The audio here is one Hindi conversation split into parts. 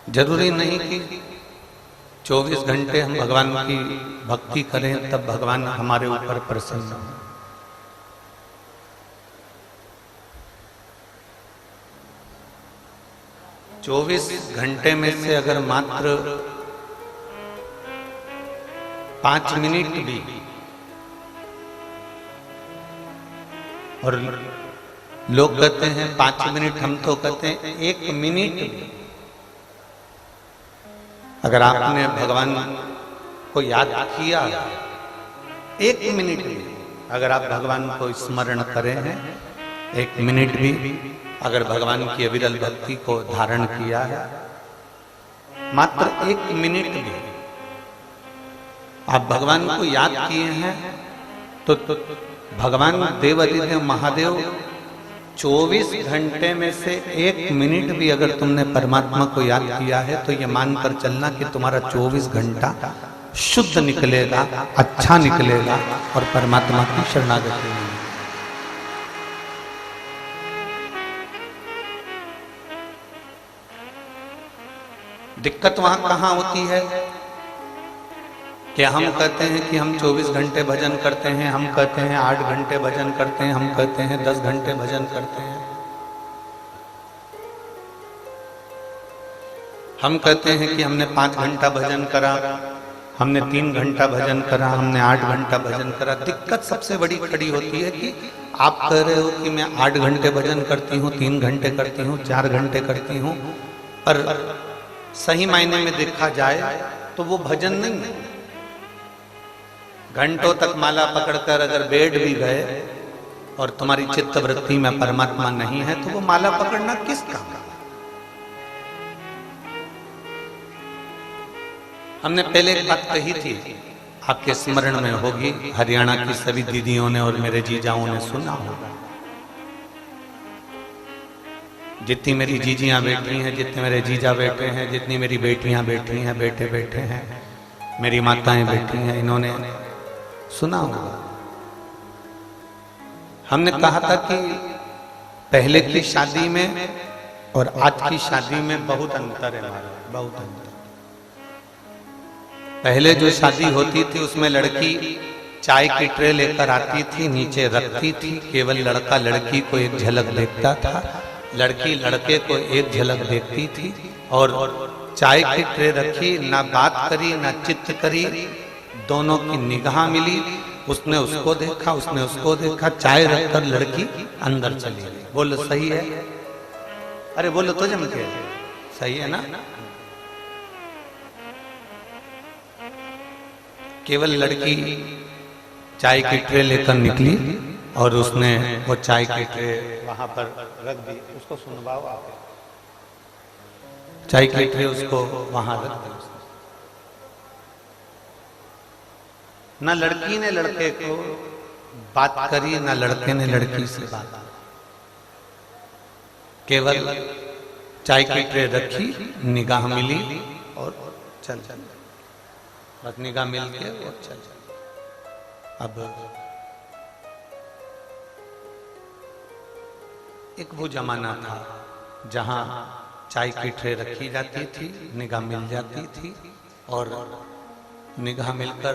जरूरी नहीं कि 24 घंटे हम भगवान की भक्ति करें तब भगवान हमारे ऊपर प्रसन्न हो। चौबीस घंटे में से अगर मात्र 5 मिनट भी, और लोग कहते हैं 5 मिनट, हम तो कहते हैं 1 मिनट भी अगर आपने भगवान को याद किया, 1 मिनट भी अगर आप भगवान को स्मरण करें हैं, 1 मिनट भी अगर भगवान की अविरल भक्ति को धारण किया है, मात्र 1 मिनट भी आप भगवान को याद किए हैं, तो भगवान देवाधिदेव महादेव 24 घंटे में से 1 मिनट भी अगर तुमने परमात्मा को याद किया है, तो ये मानकर चलना कि तुम्हारा 24 घंटा शुद्ध निकलेगा, अच्छा निकलेगा और परमात्मा की शरणागति में। दिक्कत वहां कहां होती है कि हम कहते हैं कि हम 24 घंटे भजन करते हैं, हम कहते हैं 8 घंटे भजन करते हैं, हम कहते हैं 10 घंटे भजन करते हैं, हम कहते हैं कि हमने 5 घंटा भजन करा, हमने 3 घंटा भजन करा, हमने 8 घंटा भजन करा। दिक्कत सबसे बड़ी खड़ी होती है कि आप कह रहे हो कि मैं 8 घंटे भजन करती हूँ, 3 घंटे करती हूँ, 4 घंटे करती हूँ, पर सही मायने में देखा जाए तो वो भजन नहीं है। घंटों तक माला पकड़कर अगर बैठ भी गए और तुम्हारी चित्त वृत्ति में परमात्मा नहीं है, तो वो माला पकड़ना किस काम का? हमने पहले एक बात कही थी, आपके स्मरण में होगी, हरियाणा की सभी दीदियों ने और मेरे जीजाओं ने सुना होगा। जितनी मेरी जीजियां बैठी हैं, जितने मेरे जीजा बैठे हैं, जितनी मेरी बेटियां बैठी हैं, बेटे बैठे हैं, मेरी माताएं बैठी हैं, इन्होंने सुना होगा। हमने कहा था कि पहले की शादी में और आज की शादी में बहुत अंतर है, बहुत अंतर। पहले जो शादी होती थी उसमें लड़की चाय की ट्रे लेकर आती थी, नीचे रखती थी, केवल लड़का लड़की को एक झलक देखता था, लड़की लड़के को एक झलक देखती थी, और चाय की ट्रे रखी, ना बात करी ना चित्त करी, दोनों की निगाह मिली, उसने उसको देखा, उसने उसको देखा, चाय रखकर लड़की अंदर चली गई। बोलो सही है? अरे बोलो तो जम के, सही है ना? केवल लड़की चाय की ट्रे लेकर निकली और उसने वो चाय की ट्रे वहां पर रख दी। उसको सुनवाओ आप, चाय की ट्रे उसको वहां रख दी। ना लड़की ने लड़के को बात करी, ना लड़के ने लड़की से बात, केवल चाय की ट्रे रखी, निगाह मिली और चल चल, बस निगाह मिल के और चल चल। अब एक वो जमाना था जहां चाय की ट्रे रखी जाती थी, निगाह मिल जाती थी, और निगाह मिलकर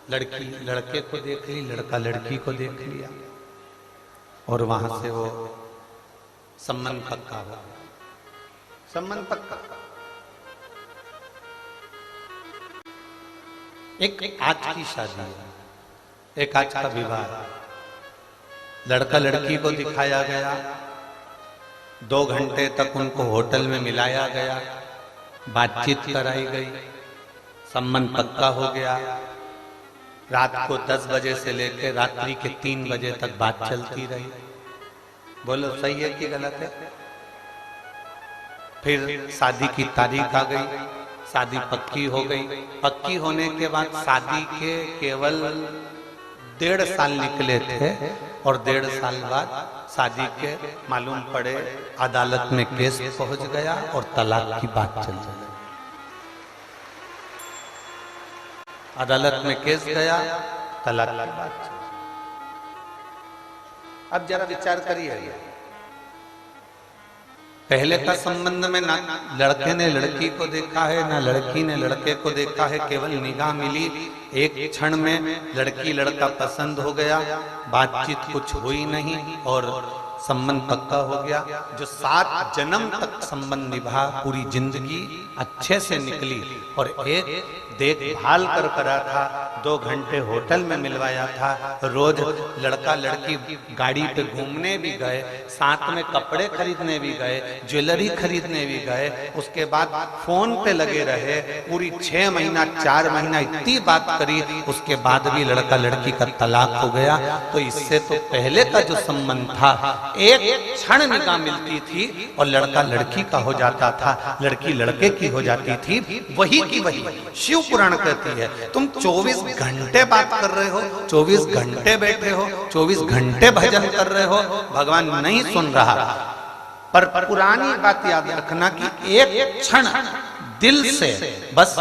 लड़की लड़के को देख ली, लड़का लड़की को देख लिया, और वहां से वो संबंध पक्का हो गया, संबंध पक्का। एक आज की शादी, एक आज का विवाह, लड़का लड़की को दिखाया गया, 2 घंटे तक उनको होटल में मिलाया गया, बातचीत कराई गई, संबंध पक्का हो गया। रात को 10 बजे से लेकर रात्रि के 3 बजे तक बात चलती रही। बोलो सही है कि गलत है? फिर शादी की तारीख आ गई, शादी पक्की हो गई। पक्की होने के बाद शादी के केवल 1.5 साल निकले थे, और 1.5 साल बाद शादी के मालूम पड़े अदालत में केस पहुंच गया और तलाक की बात चल रही। अदालत में केस गया, तलाक की बात। अब जरा विचार करिए, पहले का संबंध में ना लड़के ने लड़की को देखा है ना लड़की ने लड़के को देखा है, केवल निगाह मिली, एक क्षण में लड़की लड़का पसंद हो गया, बातचीत कुछ हुई नहीं और संबंध पक्का हो गया। जो 7 जन्म तक संबंध निभा, पूरी जिंदगी अच्छे से निकली और एक देखभाल कर करा था, 2 घंटे होटल में मिलवाया था, रोज लड़का लड़की गाड़ी पे घूमने भी गए, साथ में कपड़े खरीदने भी गए, ज्वेलरी खरीदने भी गए, उसके बाद फोन पे लगे रहे, पूरी 6 महीना 4 महीना इतनी बात करी, उसके बाद भी लड़का लड़की का तलाक हो गया। तो इससे तो पहले का जो संबंध था, एक क्षण निगाह मिलती थी और लड़का लड़की का हो जाता था, लड़की लड़के की हो जाती थी, वही की वही। शिव पुराण कहती है तुम 24 घंटे बात कर रहे हो, 24 घंटे बैठे हो, 24 घंटे भजन कर रहे हो, भगवान नहीं सुन रहा। पर पुरानी बात याद रखना कि एक क्षण दिल से बस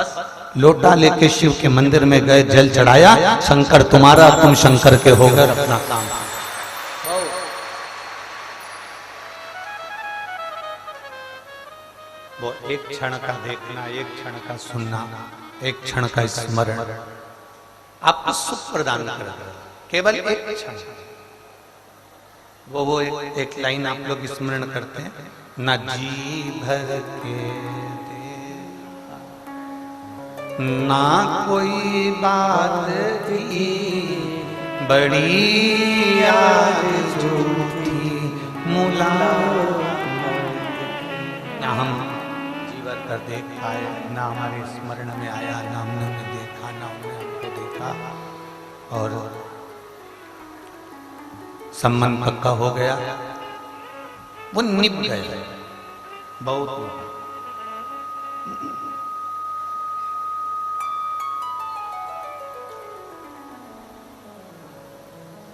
लोटा लेके शिव के मंदिर में गए, जल चढ़ाया, शंकर तुम्हारा, तुम शंकर के हो गए, अपना काम। वो एक क्षण का देखना, एक क्षण का सुनना, एक क्षण का स्मरण आपको सुख प्रदान कर, केवल एक क्षण। वो एक लाइन आप लोग स्मरण करते हैं, न जी भर के ना कोई बात थी बड़ी याद झूठी मुलाकात, ना हम जीवन कर देख पाए, ना हमारे स्मरण में आया, ना हमने देखा, ना हमने हमको देखा, और संबंध पक्का हो गया, वो निभ गए बहुत।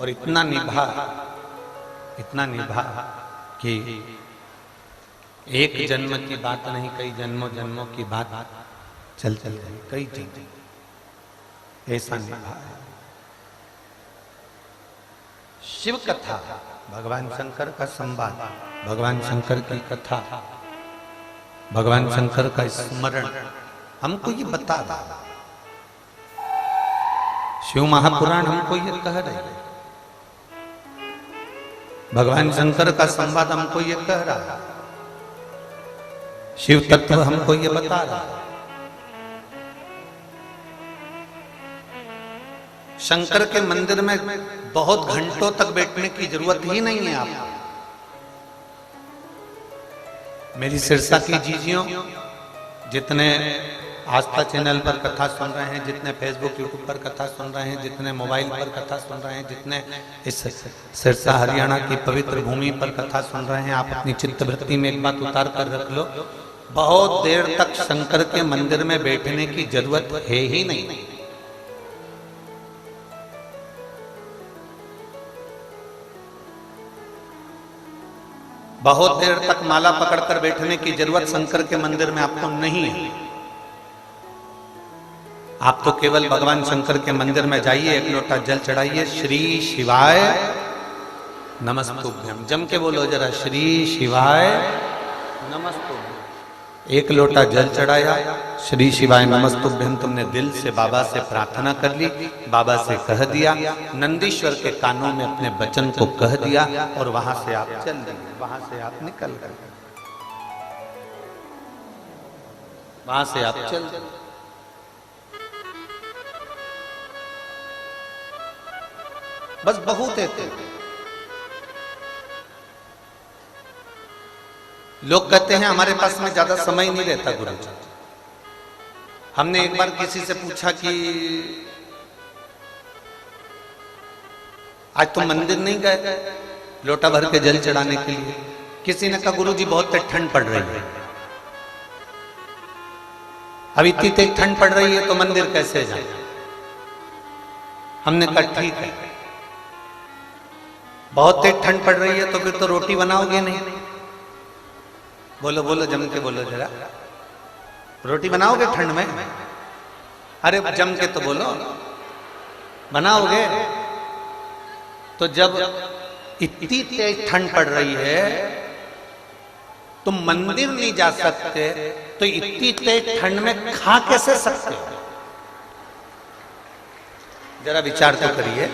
और इतना निभा कि एक जन्म की बात नहीं, कई जन्मों जन्मों की बात चल रही, कई जन्म ऐसा निभा है। शिव कथा, भगवान शंकर का संवाद, भगवान शंकर की कथा, भगवान शंकर का स्मरण हमको ये बता रहा, शिव महापुराण हमको ये कह रहे, भगवान शंकर का संवाद हमको ये कह रहा, शिव तत्व हमको ये बता रहा। शंकर के मंदिर में बहुत घंटों तक बैठने की जरूरत ही नहीं है आपको। मेरी सिरसा की जीजियों, जितने आस्था चैनल पर कथा सुन रहे हैं, जितने फेसबुक यूट्यूब पर कथा सुन रहे हैं, जितने मोबाइल पर कथा सुन रहे हैं, जितने इस सिरसा हरियाणा की पवित्र भूमि पर कथा सुन रहे हैं, आप अपनी चित्तवृत्ति में एक बात उतार कर रख लो, बहुत देर तक शंकर के मंदिर में बैठने की जरूरत है ही नहीं। बहुत देर तक माला पकड़कर बैठने की जरूरत शंकर के मंदिर में आपको नहीं है। आप तो केवल भगवान शंकर के मंदिर में जाइए, एक लोटा जल चढ़ाइए, श्री शिवाय नमस्तुभ्यम, जम के बोलो जरा, श्री शिवाय नमस्तुभ्यम। एक लोटा जल चढ़ाया, श्री शिवाय नमस्तुभ्यम, तुमने दिल से बाबा से प्रार्थना कर ली, बाबा से कह दिया, नंदीश्वर के कानों में अपने वचन को कह दिया, और वहां से आप चल दिए, वहां से आप निकल गए, वहां से आप चल दिए। बस बहुत है। लोग कहते हैं हमारे पास में ज्यादा समय नहीं रहता गुरुजी। हमने एक बार किसी से पूछा कि आज तुम मंदिर नहीं गए लोटा भर के जल चढ़ाने के लिए? किसी ने कहा गुरुजी बहुत ठंड पड़ रही है। अब इतनी तेज ठंड पड़ रही है तो मंदिर कैसे जाए? हमने कहा ठीक है, बहुत तेज ठंड पड़ रही है तो फिर तो रोटी बनाओगे नहीं। बोलो बोलो, जम के बोलो जरा, रोटी बनाओगे ठंड में? अरे जम के तो बोलो, बनाओगे? तो जब इतनी तेज ठंड पड़ रही है तुम मंदिर नहीं जा सकते तो इतनी तेज ठंड में खा कैसे सकते हो? जरा विचार तो करिए।